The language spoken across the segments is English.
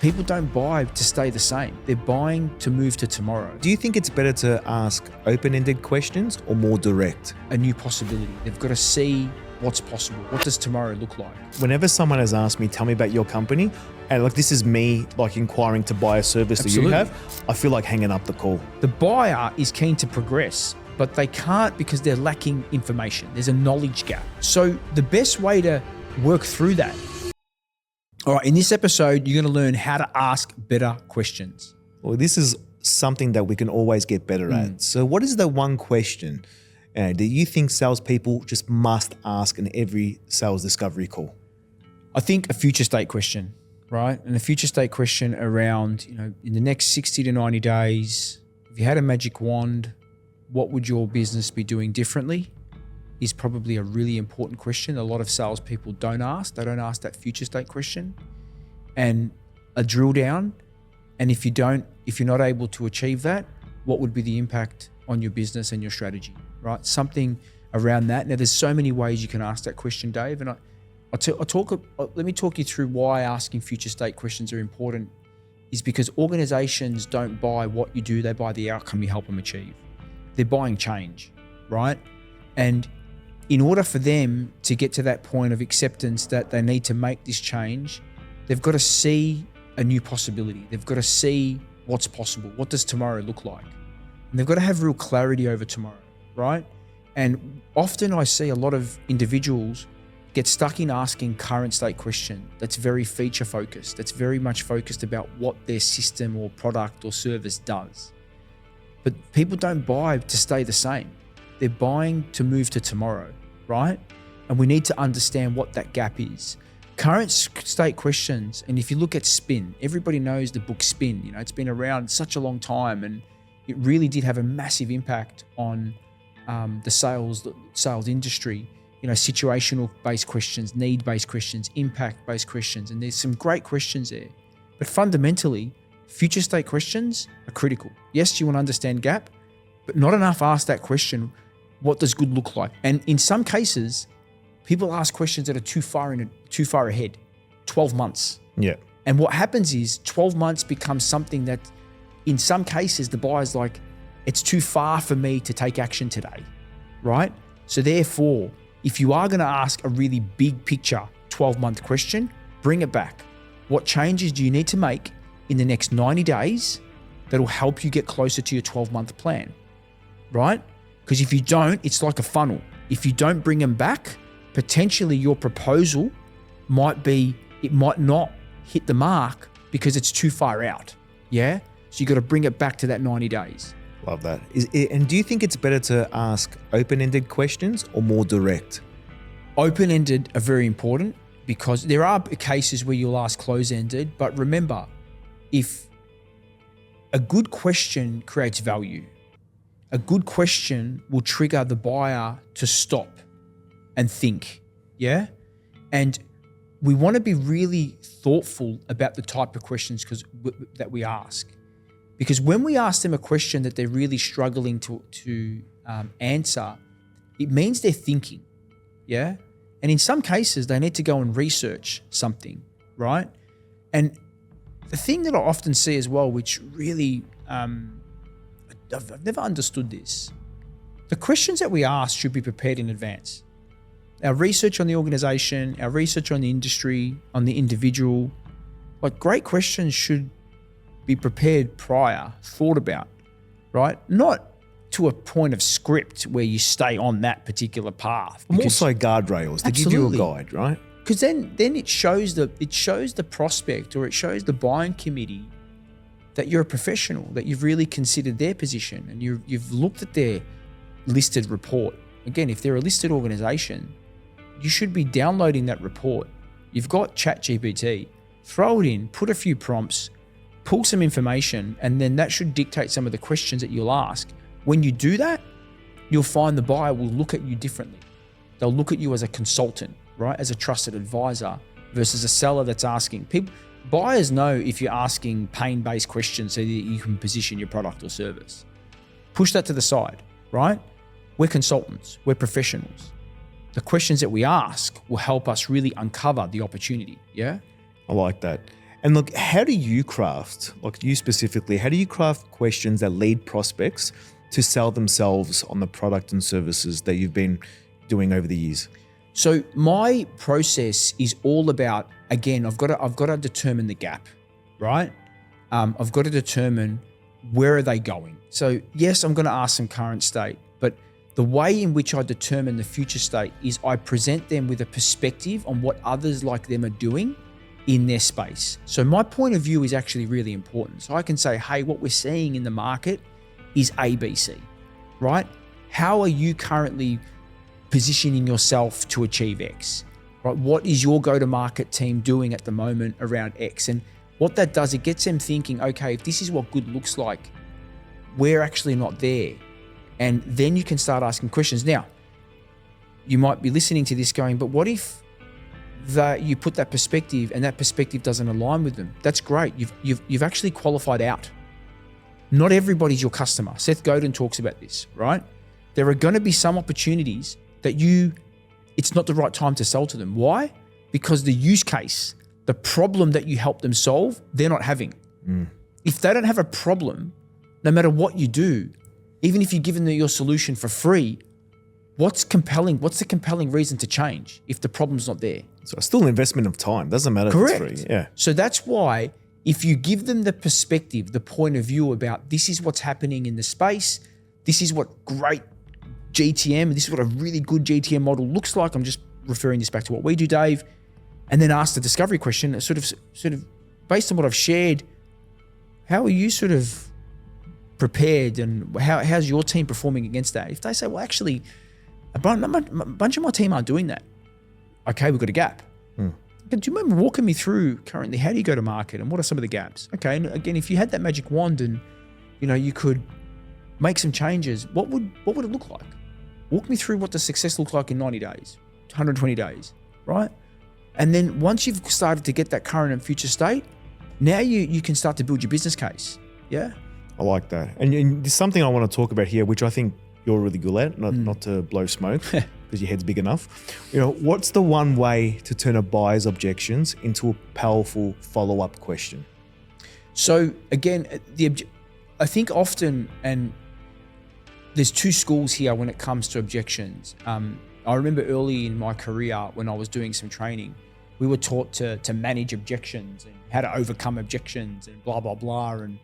People don't buy to stay the same. They're buying to move to tomorrow. Do you think it's better to ask open-ended questions or more direct? A new possibility. They've got to see what's possible. What does tomorrow look like? Whenever someone has asked me, tell me about your company, and like this is me like inquiring to buy a service that you have, I feel like hanging up the call. The buyer is keen to progress, but they can't because they're lacking information. There's a knowledge gap. So the best way to work through that. All right, in this episode, you're going to learn how to ask better questions. Well, this is something that we can always get better at. So what is the one question that you think salespeople just must ask in every sales discovery call? I think a future state question, right? And a future state question around, in the next 60 to 90 days, if you had a magic wand, what would your business be doing differently? Is probably a really important question. A lot of salespeople don't ask. They don't ask that future state question. And a drill down. And if you're not able to achieve that, what would be the impact on your business and your strategy, right? Something around that. Now, there's so many ways you can ask that question, Dave. And let me talk you through why asking future state questions are important. Is because organizations don't buy what you do, they buy the outcome you help them achieve. They're buying change, right? And in order for them to get to that point of acceptance that they need to make this change, they've got to see a new possibility. They've got to see what's possible. What does tomorrow look like? And they've got to have real clarity over tomorrow, right? And often I see a lot of individuals get stuck in asking current state question that's very feature focused, that's very much focused about what their system or product or service does. But people don't buy to stay the same. They're buying to move to tomorrow, right? And we need to understand what that gap is. Current state questions, and if you look at Spin, everybody knows the book Spin. It's been around such a long time, and it really did have a massive impact on the sales industry. Situational-based questions, need-based questions, impact-based questions, and there's some great questions there. But fundamentally, future state questions are critical. Yes, you want to understand gap, but not enough ask that question. What does good look like? And in some cases, people ask questions that are too far ahead, 12 months. Yeah. And what happens is 12 months becomes something that in some cases, the buyer's like, it's too far for me to take action today, right? So therefore, if you are going to ask a really big picture 12-month question, bring it back. What changes do you need to make in the next 90 days that'll help you get closer to your 12-month plan, right? Because if you don't, it's like a funnel. If you don't bring them back, potentially your proposal might not hit the mark because it's too far out. Yeah. So you got to bring it back to that 90 days. Love that. And do you think it's better to ask open-ended questions or more direct? Open-ended are very important because there are cases where you'll ask close-ended, but remember, if a good question creates value, a good question will trigger the buyer to stop and think, yeah? And we want to be really thoughtful about the type of questions that we ask. Because when we ask them a question that they're really struggling to answer, it means they're thinking, yeah? And in some cases, they need to go and research something, right? And the thing that I often see as well, which really, I've never understood this. The questions that we ask should be prepared in advance. Our research on the organization, our research on the industry, on the individual, like great questions should be prepared prior, thought about, right? Not to a point of script where you stay on that particular path. More so guardrails to give you a guide, right? Because then it shows the prospect, or it shows the buying committee that you're a professional, that you've really considered their position and you've looked at their listed report. Again, if they're a listed organization, you should be downloading that report. You've got ChatGPT, throw it in, put a few prompts, pull some information, and then that should dictate some of the questions that you'll ask. When you do that, you'll find the buyer will look at you differently. They'll look at you as a consultant, right? As a trusted advisor versus a seller that's asking. Buyers know if you're asking pain-based questions so that you can position your product or service. Push that to the side, right? We're consultants, we're professionals. The questions that we ask will help us really uncover the opportunity, yeah? I like that. And look, how do you craft, like you specifically, how do you craft questions that lead prospects to sell themselves on the product and services that you've been doing over the years? So my process is all about, again, I've got to determine the gap, right? I've got to determine where are they going. So yes, I'm going to ask them current state, but the way in which I determine the future state is I present them with a perspective on what others like them are doing in their space. So my point of view is actually really important. So I can say, hey, what we're seeing in the market is ABC, right? How are you currently positioning yourself to achieve X, right? What is your go-to-market team doing at the moment around X? And what that does, it gets them thinking, okay, if this is what good looks like, we're actually not there. And then you can start asking questions. Now, you might be listening to this going, but what if you put that perspective and that perspective doesn't align with them? That's great. You've actually qualified out. Not everybody's your customer. Seth Godin talks about this, right? There are going to be some opportunities that it's not the right time to sell to them. Why? Because the use case, the problem that you help them solve, they're not having. If they don't have a problem, no matter what you do, even if you're giving them your solution for free, what's compelling? What's the compelling reason to change if the problem's not there? So it's still an investment of time. Doesn't matter Correct. if it's free. Yeah. So that's why if you give them the perspective, the point of view about this is what's happening in the space, this is what great GTM, this is what a really good GTM model looks like. I'm just referring this back to what we do, Dave, and then ask the discovery question, sort of based on what I've shared, how are you sort of prepared and how's your team performing against that? If they say, well, actually, a bunch of my team aren't doing that. Okay, we've got a gap. Do you remember walking me through currently, how do you go to market and what are some of the gaps? Okay, and again, if you had that magic wand and you could make some changes, what would it look like? Walk me through what the success looks like in 90 days, 120 days, right? And then once you've started to get that current and future state, now you can start to build your business case. Yeah. I like that. And there's something I want to talk about here, which I think you're really good at, not to blow smoke because your head's big enough. What's the one way to turn a buyer's objections into a powerful follow-up question? So again, I think often, and there's two schools here when it comes to objections. I remember early in my career when I was doing some training, we were taught to manage objections and how to overcome objections and blah, blah, blah, and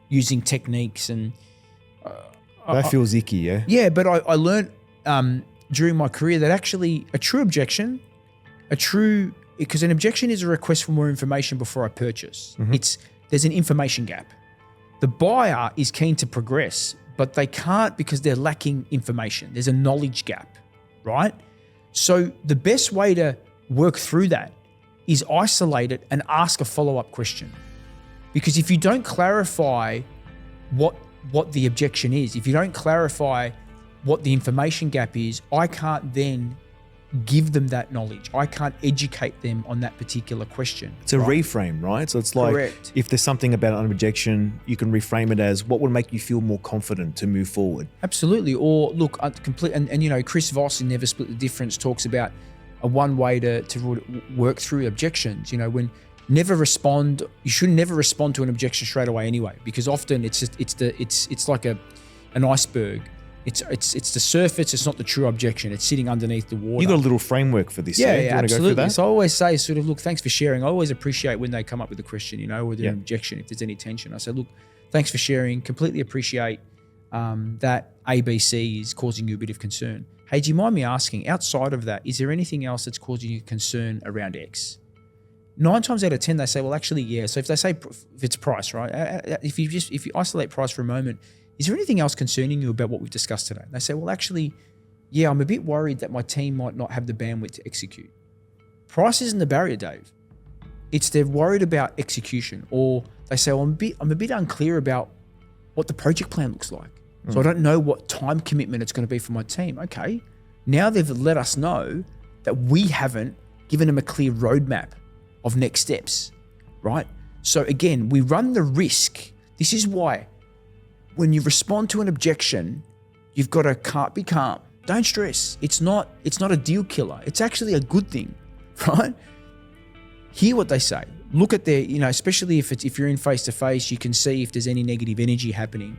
using techniques. And that feels icky, yeah? Yeah, but I learned during my career that actually a true objection, because an objection is a request for more information before I purchase. There's an information gap. The buyer is keen to progress, but they can't because they're lacking information. There's a knowledge gap, right? So the best way to work through that is isolate it and ask a follow-up question. Because if you don't clarify what the objection is, if you don't clarify what the information gap is, I can't then give them that knowledge. I can't educate them on that particular question. It's a reframe, right? So it's like, Correct. If there's something about an objection, you can reframe it as what would make you feel more confident to move forward. Absolutely. Or look, and Chris Voss in Never Split the Difference talks about a one way to work through objections. When you should never respond to an objection straight away anyway, because often it's like an iceberg. It's the surface. It's not the true objection. It's sitting underneath the water. You got a little framework for this. Yeah, Do you want to absolutely. go through that? So I always say, look, thanks for sharing. I always appreciate when they come up with a question, or an objection. If there's any tension, I say, look, thanks for sharing. Completely appreciate that ABC is causing you a bit of concern. Hey, do you mind me asking? Outside of that, is there anything else that's causing you concern around X? 9 times out of 10, they say, well, actually, yeah. So if they say if it's price, right? If you isolate price for a moment. Is there anything else concerning you about what we've discussed today? They say, well, actually, yeah, I'm a bit worried that my team might not have the bandwidth to execute. Price isn't the barrier, Dave. It's they're worried about execution, or they say, well, I'm a bit unclear about what the project plan looks like. So I don't know what time commitment it's going to be for my team. Okay, now they've let us know that we haven't given them a clear roadmap of next steps, right? So again, we run the risk. This is why when you respond to an objection, you've got to be calm. Don't stress. It's not a deal killer. It's actually a good thing, right? hear what they say. Look at their, especially if you're in face-to-face, you can see if there's any negative energy happening.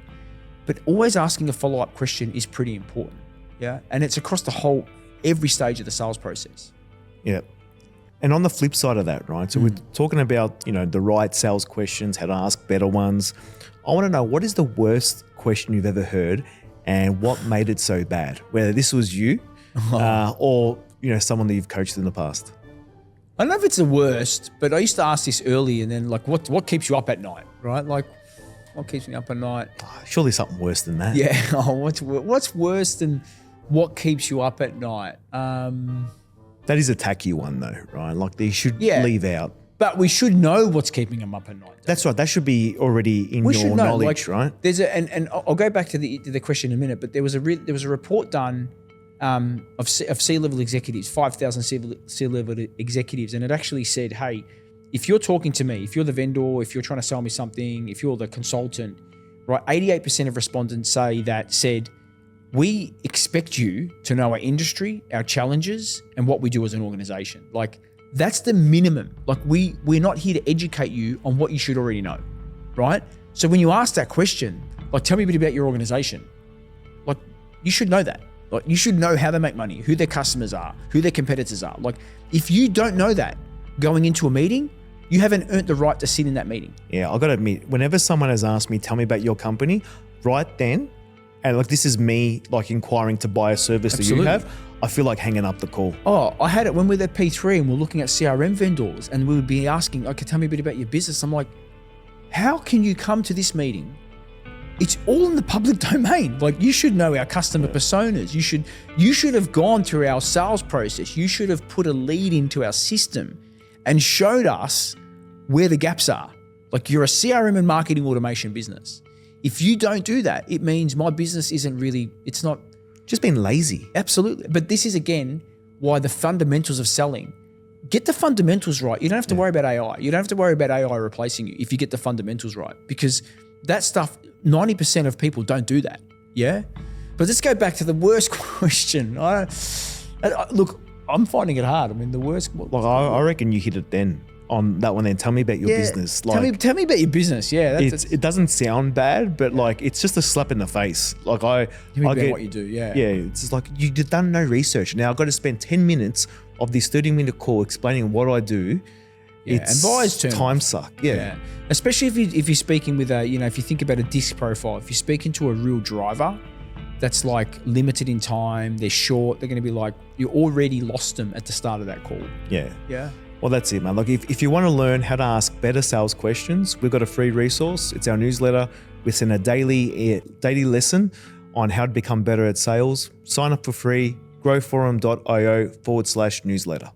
But always asking a follow-up question is pretty important. Yeah. And it's across every stage of the sales process. Yeah. And on the flip side of that, right? So we're talking about, the right sales questions, how to ask better ones. I want to know, what is the worst question you've ever heard and what made it so bad? Whether this was you or, someone that you've coached in the past. I don't know if it's the worst, but I used to ask this early and then like, what keeps you up at night, right? Like, what keeps me up at night? Surely something worse than that. Yeah. What's worse than what keeps you up at night? That is a tacky one though, right? Like they should leave out. But we should know what's keeping them up at night. That's right. That should be already in your knowledge, right? There's and I'll go back to the question in a minute. But there was a report done of C-level executives, 5,000 C-level executives, and it actually said, hey, if you're talking to me, if you're the vendor, if you're trying to sell me something, if you're the consultant, right? 88% of respondents said, we expect you to know our industry, our challenges, and what we do as an organization. Like, that's the minimum. Like, we're not here to educate you on what you should already know, right? So when you ask that question, like, tell me a bit about your organization, like, you should know that. Like, you should know how they make money, who their customers are, who their competitors are. Like, if you don't know that going into a meeting, you haven't earned the right to sit in that meeting. Yeah, I've got to admit, whenever someone has asked me, tell me about your company, right then, and like this is me like inquiring to buy a service that you have, I feel like hanging up the call. Oh, I had it when we were at P3 and we're looking at CRM vendors and we would be asking, okay, tell me a bit about your business. I'm like, how can you come to this meeting? It's all in the public domain. Like, you should know our customer personas. You should have gone through our sales process. You should have put a lead into our system and showed us where the gaps are. Like, you're a CRM and marketing automation business. If you don't do that, it means my business it's not. Just being lazy. Absolutely. But this is, again, why the fundamentals of selling, get the fundamentals right. You don't have to worry about AI. You don't have to worry about AI replacing you if you get the fundamentals right, because that stuff, 90% of people don't do that. Yeah. But let's go back to the worst question. Look, I'm finding it hard. I mean, the worst. Like, I reckon you hit it then. On that one then, tell me about your business. Like, tell me about your business. Yeah, it doesn't sound bad, but like it's just a slap in the face. Like I get what you do. Yeah, it's just like you've done no research. Now I've got to spend 10 minutes of this 30-minute call explaining what I do. Yeah, and buyers turn time suck. Yeah, especially if you're speaking with if you think about a disc profile, if you're speaking to a real driver that's like limited in time, they're short, they're going to be like, you already lost them at the start of that call. Yeah. Well, that's it, man. Like, if you want to learn how to ask better sales questions, we've got a free resource. It's our newsletter. We send a daily lesson on how to become better at sales. Sign up for free, growforum.io/newsletter.